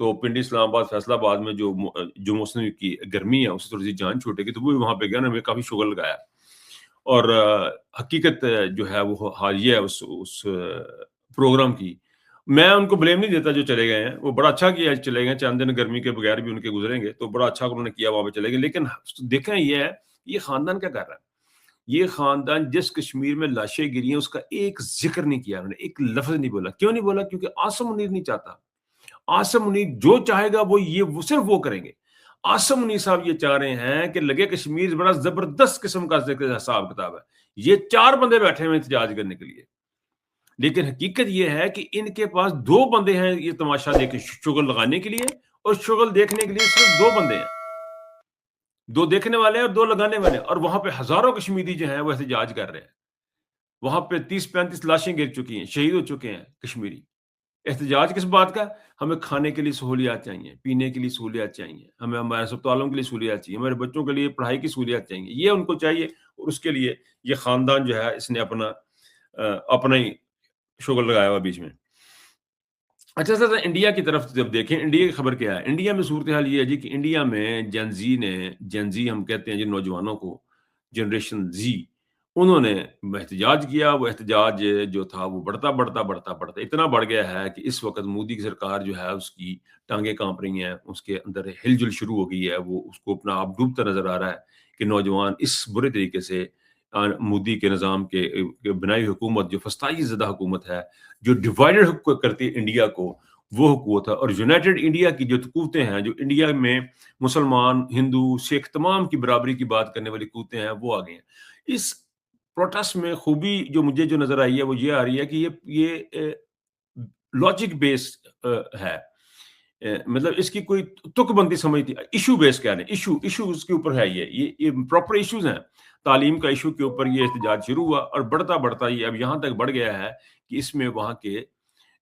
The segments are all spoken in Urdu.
تو پنڈی اسلام آباد فیصل آباد میں جو موسم کی گرمی ہے اس سے تھوڑی سی جان چھوٹے گی، تو وہ وہاں پہ گیا نا، ہمیں کافی شغل لگایا. اور حقیقت جو ہے وہ حال یہ ہے اس پروگرام کی. میں ان کو بلیم نہیں دیتا جو چلے گئے ہیں، وہ بڑا اچھا کیا چلے گئے، چند دن گرمی کے بغیر بھی ان کے گزریں گے تو بڑا اچھا انہوں نے کیا، وہاں پہ چلے گئے. لیکن دیکھیں یہ ہے، یہ خاندان کیا کر رہا ہے؟ یہ خاندان جس کشمیر میں لاشیں گری ہیں اس کا ایک ذکر نہیں کیا انہوں نے، ایک لفظ نہیں بولا. کیوں نہیں بولا؟ کیونکہ عاصم منیر نہیں چاہتا. عاصم منیر جو چاہے گا وہ صرف وہ کریں گے. عاصم منیر صاحب یہ چاہ رہے ہیں کہ لگے کشمیر بڑا زبردست قسم کا حساب کتاب ہے. یہ 4 بندے بیٹھے ہوئے احتجاج کرنے کے لیے، لیکن حقیقت یہ ہے کہ ان کے پاس 2 بندے ہیں یہ تماشا دیکھ شغل لگانے کے لیے، اور شغل دیکھنے کے لیے صرف 2 بندے ہیں، 2 دیکھنے والے ہیں اور 2 لگانے والے ہیں. اور وہاں پہ ہزاروں کشمیری جو ہیں وہ احتجاج کر رہے ہیں. وہاں پہ 30-35 لاشیں گر چکی ہیں، شہید ہو چکے ہیں کشمیری. احتجاج کس بات کا؟ ہمیں کھانے کے لیے سہولیات چاہیے، پینے کے لیے سہولیات چاہیے، ہمیں ہمارے اسپتالوں کے لیے سہولیات چاہیے، ہمارے بچوں کے لیے پڑھائی کی سہولیات چاہیے، یہ ان کو چاہیے. اور اس کے لیے یہ خاندان جو ہے اس نے اپنا ہی شغل لگایا ہوا بیچ میں. اچھا سر، انڈیا کی طرف جب دیکھیں، انڈیا کی خبر کیا ہے؟ انڈیا میں صورتحال یہ ہے جی کہ انڈیا میں جنزی ہم کہتے ہیں جن نوجوانوں کو، جنریشن زی، انہوں نے احتجاج کیا. وہ احتجاج جو تھا وہ بڑھتا اتنا بڑھ گیا ہے کہ اس وقت مودی کی سرکار جو ہے اس کی ٹانگیں کانپ رہی ہیں، اس کے اندر ہل جل شروع ہو گئی ہے. وہ اس کو اپنا آپ ڈوبتا نظر آ رہا ہے کہ نوجوان اس برے طریقے سے مودی کے نظام کے بنائی حکومت، جو فسطائی زدہ حکومت ہے، جو ڈیوائیڈڈ کرتی ہے انڈیا کو، وہ حکومت ہے. اور یونائٹڈ انڈیا کی جو قوتیں ہیں، جو انڈیا میں مسلمان، ہندو، سکھ تمام کی برابری کی بات کرنے والی قوتیں ہیں، وہ آ گئی ہیں. اس پروٹیسٹ میں خوبی جو نظر آئی ہے وہ یہ آ رہی ہے کہ یہ لاجک بیسڈ ہے. مطلب اس کی کوئی تک بندی سمجھتی، ایشو بیس کہہ رہے ہیں، ایشو اس کے اوپر ہے. یہ پراپر ایشوز ہیں. تعلیم کا ایشو کے اوپر یہ احتجاج شروع ہوا اور بڑھتا یہ اب یہاں تک بڑھ گیا ہے کہ اس میں وہاں کے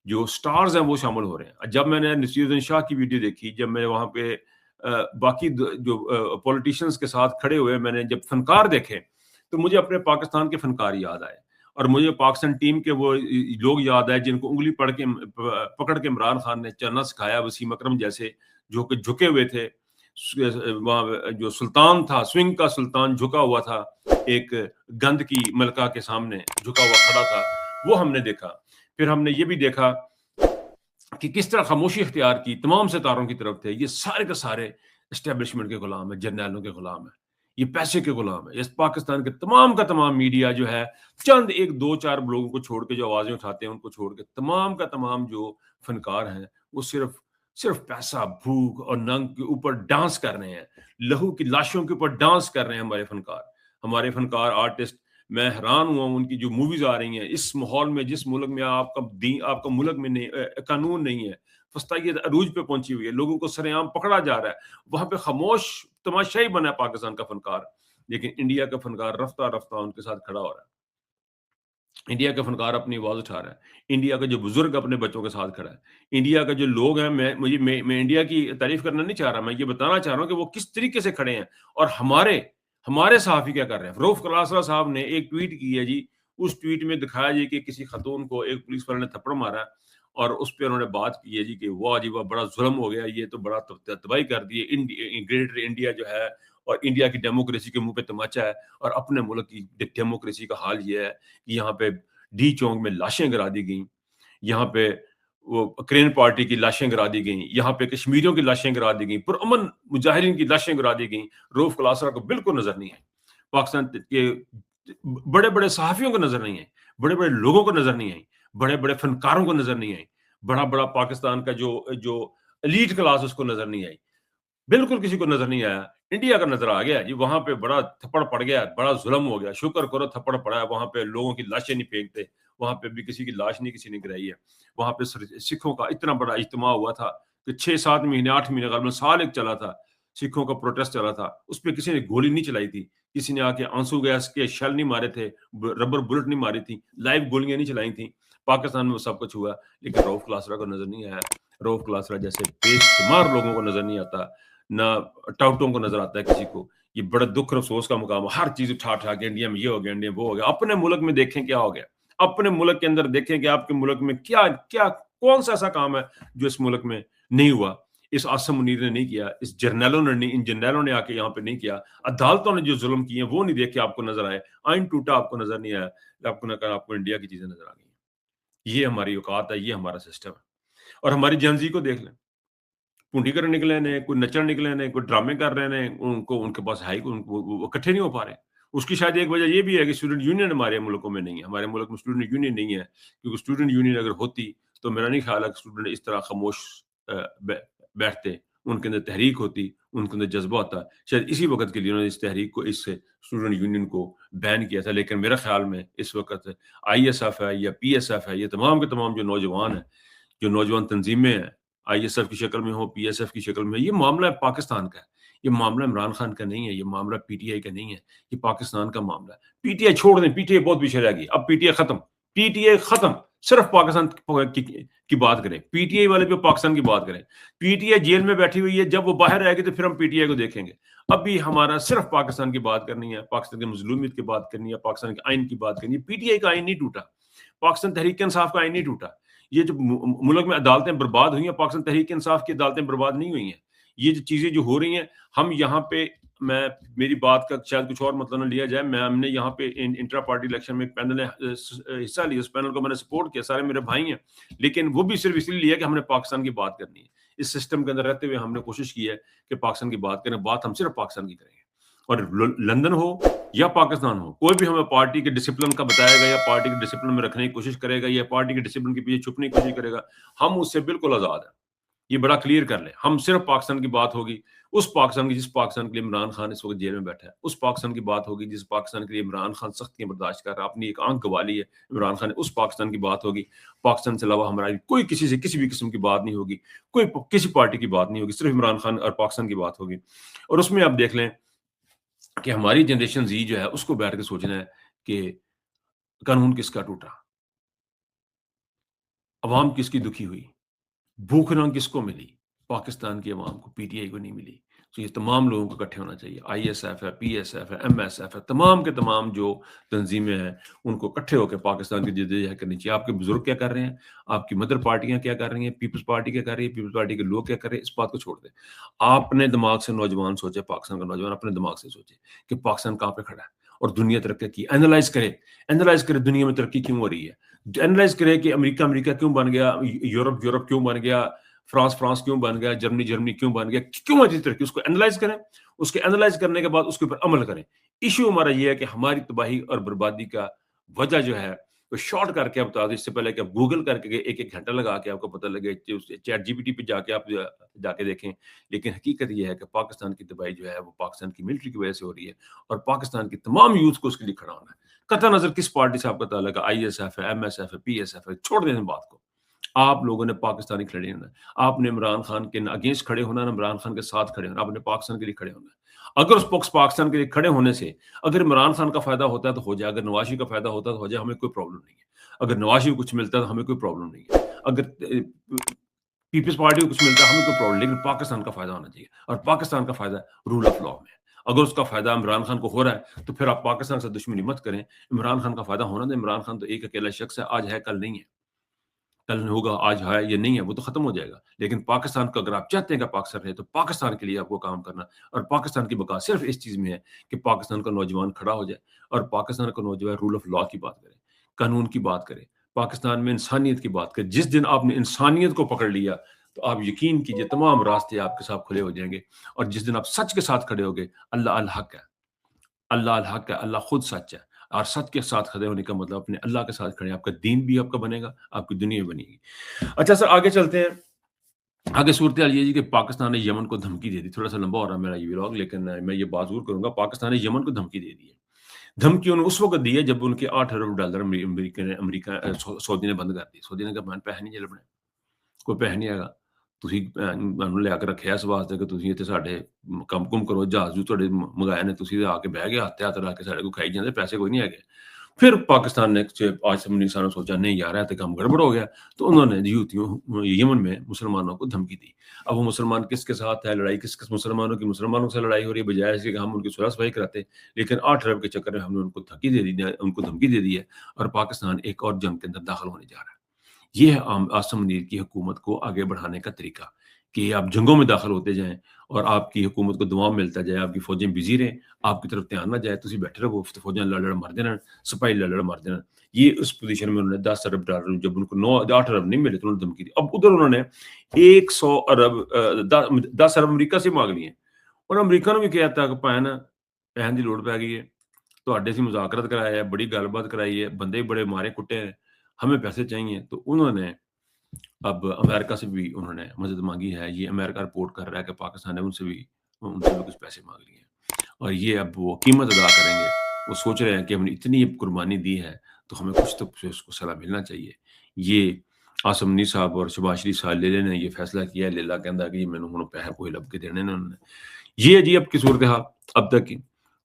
جو سٹارز ہیں وہ شامل ہو رہے ہیں. جب میں نے نصیر الدین شاہ کی ویڈیو دیکھی، جب میں وہاں پہ باقی جو پولیٹیشینز کے ساتھ کھڑے ہوئے میں نے جب فنکار دیکھے، تو مجھے اپنے پاکستان کے فنکار یاد آئے، اور مجھے پاکستان ٹیم کے وہ لوگ یاد آئے جن کو انگلی پکڑ کے عمران خان نے چلنا سکھایا. وسیم اکرم جیسے جو کہ جھکے ہوئے تھے. وہاں جو سلطان تھا، سوئنگ کا سلطان جھکا ہوا تھا، ایک گند کی ملکہ کے سامنے جھکا ہوا کھڑا تھا، وہ ہم نے دیکھا. پھر ہم نے یہ بھی دیکھا کہ کس طرح خاموشی اختیار کی تمام ستاروں کی طرف تھے. یہ سارے کے سارے اسٹیبلشمنٹ کے غلام ہیں، جرنیلوں کے غلام ہیں، یہ پیسے کے غلام ہیں. اس پاکستان کے تمام کا تمام میڈیا جو ہے، چند 1-2-4 لوگوں کو چھوڑ کے جو آوازیں اٹھاتے ہیں ان کو چھوڑ کے تمام کا تمام جو فنکار ہیں وہ صرف پیسہ، بھوک اور ننگ کے اوپر ڈانس کر رہے ہیں. لہو کی لاشوں کے اوپر ڈانس کر رہے ہیں ہمارے فنکار آرٹسٹ. میں حیران ہوا ہوں ان کی جو موویز آ رہی ہیں اس ماحول میں، جس ملک میں آپ کا ملک میں نہیں، قانون نہیں ہے، فسطائیت عروج پہ پہنچی ہوئی ہے، لوگوں کو سر عام پکڑا جا رہا ہے، وہاں پہ خاموش تماشائی بنا ہے پاکستان کا فنکار. لیکن انڈیا کا فنکار رفتہ رفتہ ان کے ساتھ کھڑا ہو رہا ہے. انڈیا کا فنکار اپنی آواز اٹھا رہا ہے. انڈیا کا جو بزرگ اپنے بچوں کے ساتھ کھڑا ہے. انڈیا کا جو لوگ ہیں، میں انڈیا کی تعریف کرنا نہیں چاہ رہا، میں یہ بتانا چاہ رہا ہوں کہ وہ کس طریقے سے کھڑے ہیں. اور ہمارے صحافی کیا کر رہے ہیں. فروخ کلاسرا صاحب نے ایک ٹویٹ کی ہے جی، اس ٹویٹ میں دکھایا جی کہ کسی خاتون کو ایک پولیس والے نے تھپڑ مارا، اور اس پہ انہوں نے بات کی ہے جی کہ واہ جی واہ، بڑا ظلم ہو گیا، یہ تو بڑا تباہی کر دی ہے. گریٹر انڈیا جو ہے اور انڈیا کی ڈیموکریسی کے منہ پہ تماچا ہے. اور اپنے ملک کی ڈیموکریسی کا حال یہ ہے کہ یہاں پہ ڈی چونک میں لاشیں گرا دی گئیں، یہاں پہ وہ کرین پارٹی کی لاشیں گرا دی گئیں، یہاں پہ کشمیریوں کی لاشیں گرا دی گئیں، پرامن مظاہرین کی لاشیں گرا دی گئیں. روف کلاسرا کو بالکل نظر نہیں ہے. پاکستان کے بڑے بڑے صحافیوں کو نظر نہیں ہے، بڑے بڑے لوگوں کو نظر نہیں آئی، بڑے بڑے فنکاروں کو نظر نہیں آئی، بڑا پاکستان کا جو ایلیٹ کلاس اس کو نظر نہیں آئی. بالکل کسی کو نظر نہیں آیا. انڈیا کا نظر آ گیا جی، وہاں پہ بڑا تھپڑ پڑ گیا، بڑا ظلم ہو گیا. شکر کرو تھپڑ پڑا ہے، وہاں پہ لوگوں کی لاشیں نہیں پھینکتے، وہاں پہ بھی کسی کی لاش نہیں کسی نے گرائی ہے. وہاں پہ سکھوں کا اتنا بڑا اجتماع ہوا تھا کہ 6-7 مہینے 8 مہینے غالباً سال ایک چلا تھا، سکھوں کا پروٹیسٹ چلا تھا. اس پہ کسی نے گولی نہیں چلائی تھی، کسی نے آ کے آنسو گیس کے شیل نہیں مارے تھے، ربر بلٹ نہیں ماری تھی، لائیو گولیاں نہیں چلائی تھیں. پاکستان میں وہ سب کچھ ہوا، لیکن روف کلاسرا کو نظر نہیں آیا. روف کلاسرا جیسے بے شمار لوگوں کو نظر نہیں آتا، نہ ٹاؤٹوں کو نظر آتا ہے کسی کو. یہ بڑا دکھ اور افسوس کا مقام ہے. ہر چیز اٹھا کے انڈیا میں یہ ہو گیا، انڈیا میں وہ ہو گیا. اپنے ملک میں دیکھیں کیا ہو گیا، اپنے ملک کے اندر دیکھیں کہ آپ کے ملک میں کیا کون سا ایسا کام ہے جو اس ملک میں نہیں ہوا. اس آصم منیر نے نہیں کیا, اس جرنیلوں نے نہیں, ان جرنیلوں نے آ کے یہاں پہ نہیں کیا, عدالتوں نے جو ظلم کیے ہیں وہ نہیں دیکھ کے آپ کو نظر آئے, آئین ٹوٹا آپ کو نظر نہیں آیا, آپ کو نہ کہا آپ کو انڈیا کی چیزیں نظر آ گئی. یہ ہماری اوقات ہے, یہ ہمارا سسٹم ہے. اور ہماری جنزی کو دیکھ لیں, پونڈیگر نکلے نے, کوئی نچر نکلے نے, کوئی ڈرامے کر رہے ہیں, ان کے پاس ہائی وہ اکٹھے نہیں ہو پا رہے. اس کی شاید ایک وجہ یہ بھی ہے کہ اسٹوڈنٹ یونین ہمارے ملکوں میں نہیں ہے, ہمارے ملک میں اسٹوڈنٹ یونین نہیں ہے, کیونکہ اسٹوڈنٹ یونین اگر ہوتی تو میرا نہیں خیال ہے کہ اسٹوڈنٹ اس طرح خاموش بیٹھتے, ان کے اندر تحریک ہوتی, ان کے اندر جذبہ ہوتا. شاید اسی وقت کے لیے انہوں نے اس تحریک کو, اس اسٹوڈنٹ یونین کو بین کیا تھا. لیکن میرا خیال میں اس وقت آئی ایس ایف ہے یا پی ایس ایف ہے, یہ تمام کے تمام جو نوجوان ہیں, جو نوجوان تنظیمیں ہیں, آئی ایس ایف کی شکل میں ہو, پی ایس ایف کی شکل میں, یہ معاملہ پاکستان کا ہے, یہ معاملہ عمران خان کا نہیں ہے, یہ معاملہ پی ٹی آئی کا نہیں ہے, یہ پاکستان کا معاملہ ہے. پی ٹی آئی چھوڑ دیں, پی ٹی آئی بہت پیچھے رہ گئی, اب پی ٹی آئی ختم, پی ٹی آئی ختم, صرف پاکستان کی بات کریں, پی ٹی آئی والے پہ پاکستان کی بات کریں. پی ٹی آئی جیل میں بیٹھی ہوئی ہے, جب وہ باہر آئے گی تو پھر ہم پی ٹی آئی کو دیکھیں گے. ابھی ہمارا صرف پاکستان کی بات کرنی ہے, پاکستان کی مظلومیت کی بات کرنی ہے, پاکستان کے آئین کی بات کرنی ہے. پی ٹی آئی کا آئین نہیں ٹوٹا, پاکستان تحریک انصاف کا آئین نہیں ٹوٹا. یہ جو ملک میں عدالتیں برباد ہوئی ہیں, پاکستان تحریک انصاف کی عدالتیں برباد نہیں ہوئی ہیں. یہ جو چیزیں جو ہو رہی ہیں, ہم یہاں پہ, میں میری بات کا شاید کچھ اور مطلب نہ لیا جائے, ہم نے یہاں پہ انٹرا پارٹی الیکشن میں پینل نے حصہ لیا, اس پینل کو میں نے سپورٹ کیا, سارے میرے بھائی ہیں, لیکن وہ بھی صرف اس لیے لیا کہ ہم نے پاکستان کی بات کرنی ہے. اس سسٹم کے اندر رہتے ہوئے ہم نے کوشش کی ہے کہ پاکستان کی بات کریں, بات ہم صرف پاکستان کی کریں گے. اور لندن ہو یا پاکستان ہو, کوئی بھی ہمیں پارٹی کے ڈسپلن کا بتائے گا یا پارٹی کے ڈسپلن میں رکھنے کی کوشش کرے گا یا پارٹی کے ڈسپلن کے پیچھے چھپنے کی کوشش کرے گا, ہم اس سے بالکل آزاد ہیں. یہ بڑا کلیئر کر لیں, ہم صرف پاکستان کی بات ہوگی, اس پاکستان کی جس پاکستان کے لیے عمران خان اس وقت جیل میں بیٹھا ہے, اس پاکستان کی بات ہوگی جس پاکستان کے لیے عمران خان سختیاں برداشت کر رہا ہے, اپنی ایک آنکھ گوا لی ہے عمران خان نے, اس پاکستان کی بات ہوگی. پاکستان سے علاوہ ہماری کوئی کسی سے کسی بھی قسم کی بات نہیں ہوگی, کوئی کسی پارٹی کی بات نہیں ہوگی, صرف عمران خان اور پاکستان کی بات ہوگی. اور اس میں آپ دیکھ لیں کہ ہماری جنریشن زی جو ہے اس کو بیٹھ کے سوچنا ہے کہ قانون کس کا ٹوٹا, عوام کس کی دکھی ہوئی, بھوک ننگ کس کو ملی, پاکستان کی عوام کو, پی ٹی آئی کو نہیں ملی. تو یہ تمام لوگوں کو اکٹھے ہونا چاہیے, آئی ایس ایف ہے, پی ایس ایف ہے, ایم ایس ایف ہے, تمام کے تمام جو تنظیمیں ہیں ان کو اکٹھے ہو کے پاکستان کی جدوجہد کرنی چاہیے. آپ کے بزرگ کیا کر رہے ہیں, آپ کی مدر پارٹیاں کیا کر رہی ہیں, پیپلز پارٹی کیا کر رہی ہے, پیپلز پارٹی کے لوگ کیا کر رہے ہیں, اس بات کو چھوڑ دیں. آپ اپنے دماغ سے نوجوان سوچے, پاکستان کا نوجوان اپنے دماغ سے سوچے کہ پاکستان کہاں پہ کھڑا ہے اور دنیا ترقی کی, اینالائز کرے دنیا میں ترقی کیوں ہو رہی ہے, اینالائز کرے کہ امریکہ کیوں بن گیا, یورپ کیوں بن گیا, فرانس کیوں بن گیا, جرمنی کیوں بن گیا, کیوں اچھی ترقی, اس کو اینالائز کریں. اس کے اینالائز کرنے کے بعد اس کے اوپر عمل کریں. ایشو ہمارا یہ ہے کہ ہماری تباہی اور بربادی کا وجہ جو ہے وہ شارٹ کر کے آپ بتا دیں, اس سے پہلے کہ آپ گوگل کر کے ایک گھنٹہ لگا کے آپ کو پتہ لگے, چیٹ جی پی ٹی پہ جا کے آپ جا کے دیکھیں. لیکن حقیقت یہ ہے کہ پاکستان کی تباہی جو ہے وہ پاکستان کی ملٹری کی وجہ سے ہو رہی ہے, اور پاکستان کی تمام یوتھ کو اس کے لیے کھڑا ہونا ہے. قطع نظر کس پارٹی سے آپ کا تعلق ہے, آئی ایس ایف ہے, ایم ایس ایف ہے, پی ایس ایف ہے, چھوڑ دیں بات کو. آپ لوگوں نے پاکستانی کھڑے ہونا ہے, آپ نے عمران خان کے اگینسٹ کھڑے ہونا ہے, عمران خان کے ساتھ کھڑے ہونا, آپ نے پاکستان کے لیے کھڑے ہونا ہے. اگر اس پاکستان کے لیے کھڑے ہونے سے اگر عمران خان کا فائدہ ہوتا ہے تو ہو جائے, اگر نواز شریف کا فائدہ ہوتا ہے تو ہو جائے, ہمیں کوئی پرابلم نہیں ہے. اگر نواز شریف کو کچھ ملتا ہے تو ہمیں کوئی پرابلم نہیں ہے, اگر پیپلز پارٹی کو کچھ ملتا ہے ہمیں کوئی پرابلم, لیکن پاکستان کا فائدہ ہونا چاہیے, اور پاکستان کا فائدہ رول آف لا میں ہے. اگر اس کا فائدہ عمران خان کو ہو رہا ہے تو پھر آپ پاکستان سے دشمنی مت کریں. عمران خان کا فائدہ ہونا دیں. عمران خان تو ایک اکیلا شخص ہے, آج ہے کل نہیں ہے, کل ہوگا, آج ہے یہ نہیں ہے, وہ تو ختم ہو جائے گا. لیکن پاکستان کو اگر آپ چاہتے ہیں کہ پاکستان رہے تو پاکستان کے لیے آپ کو کام کرنا, اور پاکستان کی بقا صرف اس چیز میں ہے کہ پاکستان کا نوجوان کھڑا ہو جائے, اور پاکستان کا نوجوان رول آف لا کی بات کرے, قانون کی بات کرے, پاکستان میں انسانیت کی بات کرے. جس دن آپ نے انسانیت کو پکڑ لیا تو آپ یقین کیجئے تمام راستے آپ کے ساتھ کھلے ہو جائیں گے. اور جس دن آپ سچ کے ساتھ کھڑے ہوگے, اللہ الحق ہے, اللہ الحق ہے, اللہ خود سچ ہے, اور سچ کے ساتھ کھڑے ہونے کا مطلب اپنے اللہ کے ساتھ کھڑے, آپ کا دین بھی آپ کا بنے گا, آپ کی دنیا بھی بنے گی. اچھا سر, آگے چلتے ہیں. آگے صورتحال یہ جی کہ پاکستان نے یمن کو دھمکی دے دی. تھوڑا سا لمبا ہو رہا ہے میرا یہ ولاگ, لیکن میں یہ بات ضرور کروں گا. پاکستان نے یمن کو دھمکی دے دی ہے. دھمکی انہوں نے اس وقت دی ہے جب ان کے $8 ارب امریکہ سعودی نے بند کر دی. سعودی نے کہا پیسے نہیں چلنے, کوئی پیسے نہیں آئے گا, ਤੁਸੀਂ ਮੈਨੂੰ ਲਿਆ ਕੇ ਰੱਖਿਆ ਇਸ ਵਾਸਤੇ ਕਿ ਤੁਸੀਂ ਇੱਥੇ ਸਾਡੇ ਕੰਮ ਕਰੋ, ਜਹਾਜ਼ ਜੋ ਤੁਹਾਡੇ ਮੰਗਾਏ ਨੇ ਤੁਸੀਂ ਆ ਕੇ ਬਹਿ ਗਏ ਹੱਥ ਲਾ ਕੇ ਸਾਡੇ ਕੋਲ ਖਾਈ ਜਾਂਦੇ, ਪੈਸੇ ਕੋਈ ਨਹੀਂ ਹੈਗੇ. پھر پاکستان نے آج سے نے سوچا نہیں یار ہے تو کام گڑبڑ ہو گیا, تو انہوں نے یمن میں مسلمانوں کو دھمکی دی. اب وہ مسلمان کس کے ساتھ ہے لڑائی, کس مسلمانوں کی مسلمانوں سے لڑائی ہو رہی ہے, بجائے اس کے کہ ہم ان کی صلح صفائی کراتے. لیکن 8 ارب کے چکر میں ہم نے ان کو دھمکی دے دی ہے, اور پاکستان ایک اور جنگ کے اندر داخل ہونے جا رہا ہے. یہ ہے آصم منیر کی حکومت کو آگے بڑھانے کا طریقہ کہ آپ جنگوں میں داخل ہوتے جائیں اور آپ کی حکومت کو دعا ملتا جائے, آپ کی فوجیں بزی رہیں, آپ کی طرف دھیان نہ جائے, تسی بیٹھے رہو, فوجیں لڑ مر دینا, سپاہی لڑ مر دینا. یہ اس پوزیشن میں انہوں نے $10 ارب, جب ان کو 8 ارب نہیں ملے تو انہوں نے دھمکی دی. اب ادھر انہوں نے 100 ارب 10 ارب امریکہ سے مانگ لیے, اور امریکہ نے بھی کہا تھا کہ پہن دی لوڑ پی گئی ہے, تو سے مذاکرات کرایا ہے, بڑی گل بات کرائی ہے, بندے بڑے مارے کٹے ہیں, ہمیں پیسے چاہیے. تو انہوں نے اب امریکہ سے بھی انہوں نے مدد مانگی ہے. یہ امریکہ رپورٹ کر رہا ہے کہ پاکستان نے ان سے بھی کچھ پیسے مانگ لیے ہیں, اور یہ اب وہ قیمت ادا کریں گے. وہ سوچ رہے ہیں کہ ہم نے اتنی قربانی دی ہے تو ہمیں کچھ تو اس کو صلاح ملنا چاہیے. یہ آصم منیر صاحب اور شہباز شریف صاحب لیلے نے یہ فیصلہ کیا ہے. لیلا کہندا کہ میں نے پیسے کوئی لب کے دینے نے انہوں نے. یہ جی اب کی صورتحال اب تک کی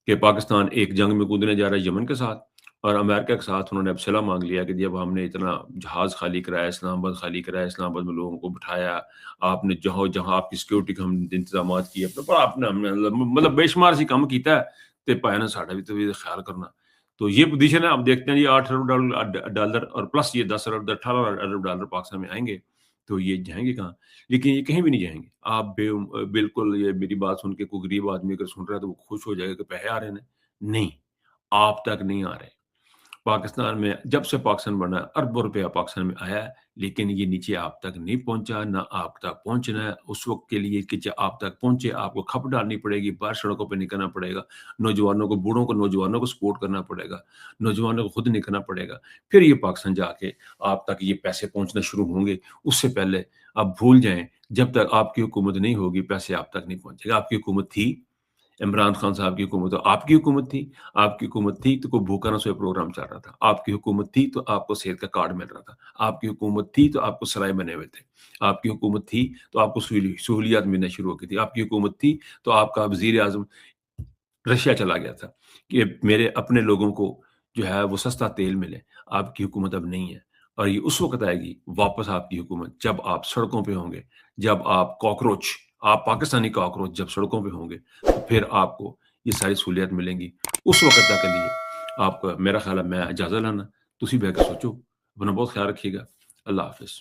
کہ پاکستان ایک جنگ میں کودنے جا رہا ہے یمن کے ساتھ, اور امریکہ کے ساتھ انہوں نے اب صلاح مانگ لیا کہ جب ہم نے اتنا جہاز خالی کرایا, اسلام آباد خالی کرایا, اسلام آباد میں لوگوں کو بٹھایا, آپ نے جہاں آپ کی سیکورٹی کے ہم انتظامات کیے اپنے پر, آپ نے مطلب بے شمار سی کام کیتا ہے, تے پایا نا ساڈا بھی تو خیال کرنا. تو یہ پوزیشن ہے. اب دیکھتے ہیں یہ $8 ارب اور پلس یہ 10 ارب $18 ارب پاکستان میں آئیں گے تو یہ جائیں گے کہاں؟ لیکن یہ کہیں بھی نہیں جائیں گے. آپ بالکل یہ میری بات سن کے کوئی غریب آدمی اگر سن رہا ہے تو وہ خوش ہو جائے گا کہ پیسے آ رہے ہیں. نہیں, آپ تک نہیں آ رہے. پاکستان میں جب سے پاکستان بنا اربوں روپیہ پاکستان میں آیا ہے, لیکن یہ نیچے آپ تک نہیں پہنچا, نہ آپ تک پہنچنا ہے. اس وقت کے لیے کہ آپ تک پہنچے آپ کو کھپ ڈالنی پڑے گی, باہر سڑکوں پہ نکلنا پڑے گا, نوجوانوں کو, بوڑھوں کو, نوجوانوں کو سپورٹ کرنا پڑے گا, نوجوانوں کو خود نکلنا پڑے گا, پھر یہ پاکستان جا کے آپ تک یہ پیسے پہنچنا شروع ہوں گے. اس سے پہلے آپ بھول جائیں, جب تک آپ کی حکومت نہیں ہوگی پیسے آپ تک نہیں پہنچے گا. آپ کی حکومت تھی, عمران خان صاحب کی حکومت, آپ کی حکومت تھی, آپ کی حکومت تھی تو کوئی بھوکا نہ سوئے پروگرام چل رہا تھا. آپ کی حکومت تھی تو آپ کو صحت کا کارڈ مل رہا تھا. آپ کی حکومت تھی تو آپ کو سرائے بنے ہوئے تھے. آپ کی حکومت تھی تو آپ کو سہولیات ملنا شروع ہو گئی تھی. آپ کی حکومت تھی تو آپ کا وزیر اعظم رشیا چلا گیا تھا کہ میرے اپنے لوگوں کو جو ہے وہ سستا تیل ملے. آپ کی حکومت اب نہیں ہے, اور یہ اس وقت آئے گی واپس آپ کی حکومت جب آپ سڑکوں پہ ہوں گے, جب آپ پاکستانی کاکروچ جب سڑکوں پہ ہوں گے تو پھر آپ کو یہ ساری سہولیات ملیں گی. اس وقت تک کے لیے آپ کا میرا خیال ہے میں اجازت لانا, تسی بہ کے سوچو, اپنا بہت خیال رکھیے گا. اللہ حافظ.